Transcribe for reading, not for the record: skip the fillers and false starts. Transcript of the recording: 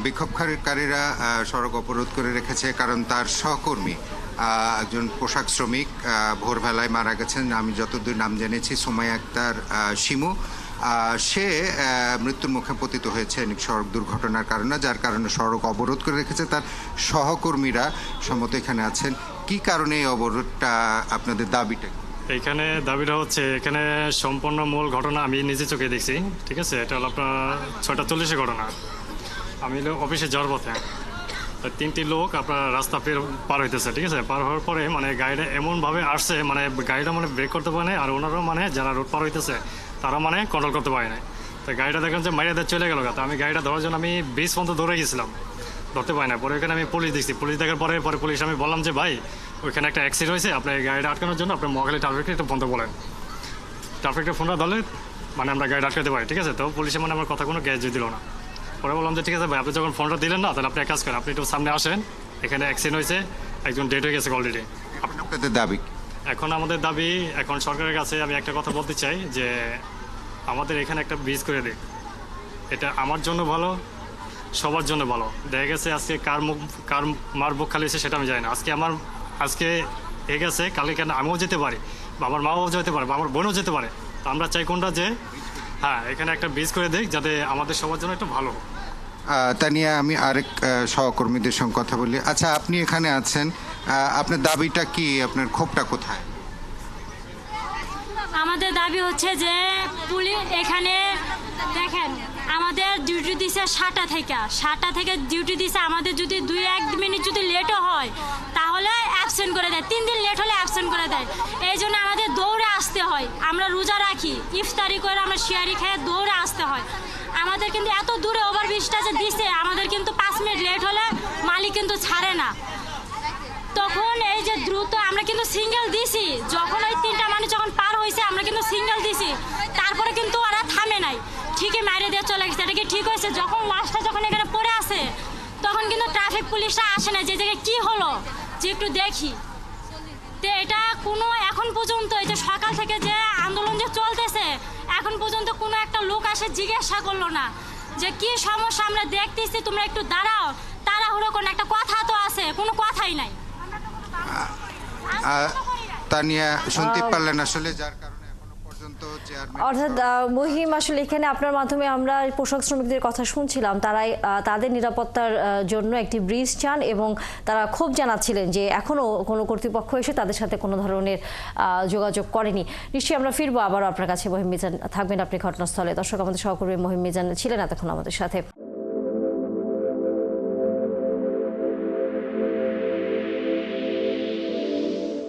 বিক্ষোভকারীরা সড়ক অবরোধ করে রেখেছে কারণ তার সহকর্মী একজন পোশাক শ্রমিক ভোরবেলায় মারা গেছেন। আমি যতদূর নাম জেনেছি সুমাইয়া আক্তার শিমু। সে মৃত্যুর মুখে পতিত হয়েছে সড়ক দুর্ঘটনার কারণে, যার কারণে সড়ক অবরোধ করে রেখেছে। তার সহকর্মীরা সম্মত এখানে আছেন। কি কারণে এই অবরোধটা, আপনাদের দাবিটা? এখানে দাবিটা হচ্ছে, এখানে সম্পূর্ণ মূল ঘটনা আমি নিজে চোখে দেখছি, ঠিক আছে। এটা হলো আপনার 6:40 ঘটনা। আমি অফিসে যাওয়ার পথে তিনটি লোক আপনার রাস্তা পার হইতেছে, ঠিক আছে। পার হওয়ার পরে মানে গাড়িটা এমনভাবে আসছে, মানে গাড়িটা মানে ব্রেক করতে পারে না, আর ওনারাও মানে যারা রোড পার হইতেছে তারা মানে কন্ট্রোল করতে পারে না। তো গাড়িটা দেখলাম যে মাইরা দিয়ে চলে গেল। তো আমি গাড়িটা ধরার জন্য আমি ব্রিজ পর্যন্ত দৌড়ে গেছিলাম, ধরতে পারি না। পরে ওখানে আমি পুলিশ দেখছি, পুলিশ দেখার পরে পুলিশ আমি বললাম যে ভাই ওইখানে একটা অ্যাক্সিডেন্ট হয়েছে, আপনার গাড়িটা আটকানোর জন্য আপনার মহাখালী ট্রাফিককে একটা ফোন বলেন। ট্রাফিকটা ফোনটা ধরলে মানে আমরা গাড়ি আটকাতে পারি, ঠিক আছে। তো পুলিশে মানে আমার কথা কোনো গ্যাস দিল না। পরে বললাম যে ঠিক আছে ভাই, আপনি যখন ফোনটা দিলেন না, তাহলে আপনি এক কাজ করেন, আপনি একটু সামনে আসেন, এখানে অ্যাক্সিডেন্ট হয়েছে, একজন ডেড হয়ে গেছে অলরেডি। আপনাদের দাবি? এখন আমাদের দাবি, এখন সরকারের কাছে আমি একটা কথা বলতে চাই যে আমাদের এখানে একটা ব্রিজ করে দিক। এটা আমার জন্য ভালো, সবার জন্য ভালো। দেখা গেছে আজকে কার মার বুক খালি হয়েছে সেটা আমি জানি না। আজকে এ গেছে, কালকে কেন আমিও যেতে পারি, বা আমার মাও যেতে পারে, বা আমার বোনও যেতে পারে। তো আমরা চাই কোনটা, যে হ্যাঁ এখানে একটা ব্রিজ করে দেখ, যাতে আমাদের সবার জন্য একটু ভালো। তা নিয়ে আমি আরেক সহকর্মীদের সঙ্গে কথা বলি। আচ্ছা, আপনি এখানে আছেন, আপনার দাবিটা কি, আপনার ক্ষোভটা কোথায়? আমাদের দাবি হচ্ছে যে পুলিশ এখানে দেখেন, আমাদের ডিউটি দিছে 7টা থেকে ডিউটি দিছে। আমাদের যদি 2-1 মিনিট যদি লেটও হয় তাহলে অ্যাবসেন্ট করে দেয়, 3 দিন লেট হলে অ্যাবসেন্ট করে দেয়। এই জন্য আমাদের দৌড়ে আসতে হয়। আমরা রোজা রাখি, ইফতারি করে আমরা শিয়ারি খেয়ে দৌড়ে আসতে হয়। আমাদের কিন্তু এত দূরে ওভারব্রিজটা যে দিছে, আমাদের কিন্তু 5 মিনিট লেট হলে মালিক কিন্তু ছাড়ে না। তখন এই যে দ্রুত আমরা কিন্তু সিঙ্গেল দিছি, যখন ওই 3টা মানুষ যখন পার হয়েছে আমরা কিন্তু সিঙ্গেল দিছি, তারপরে কিন্তু ওরা থামে নাই, ঠিকই মাইরে দিয়ে চলে গেছে। এটা কি ঠিক হয়েছে? যখন লাশটা যখন এখানে পড়ে আছে তখন কিন্তু ট্রাফিক পুলিশরা আসে না, যে জায়গায় কী হলো যে একটু দেখি। তো এটা কোনো এখন পর্যন্ত এই যে সকাল থেকে যে আন্দোলন যে চলতেছে, এখন পর্যন্ত কোনো একটা লোক আসে জিজ্ঞাসা করলো না যে কি সমস্যা, আমরা দেখতেছি, তোমরা একটু দাঁড়াও, তাড়াহুড়ো কোনো একটা কথা তো আছে, কোনো কথাই নাই। তা নিয়ে শুনতে পারলেন আসলে, যার কারণে এখনো পর্যন্ত চেয়ারম্যান। অর্থাৎ মহিম, আসলে এখানে আপনার মাধ্যমে আমরা পোশাক শ্রমিকদের কথা শুনছিলাম, তারাই তাদের নিরাপত্তার জন্য একটি ব্রিজ চান এবং তারা ক্ষোভ জানাচ্ছিলেন যে এখনও কোনো কর্তৃপক্ষ এসে তাদের সাথে কোনো ধরনের যোগাযোগ করেনি। নিশ্চয়ই আমরা ফিরবো আবারও আপনার কাছে। মহিম মিজান থাকবেন আপনি ঘটনাস্থলে। দর্শক, আমাদের সহকর্মী মহিম মিজান ছিলেন এতক্ষণ আমাদের সাথে।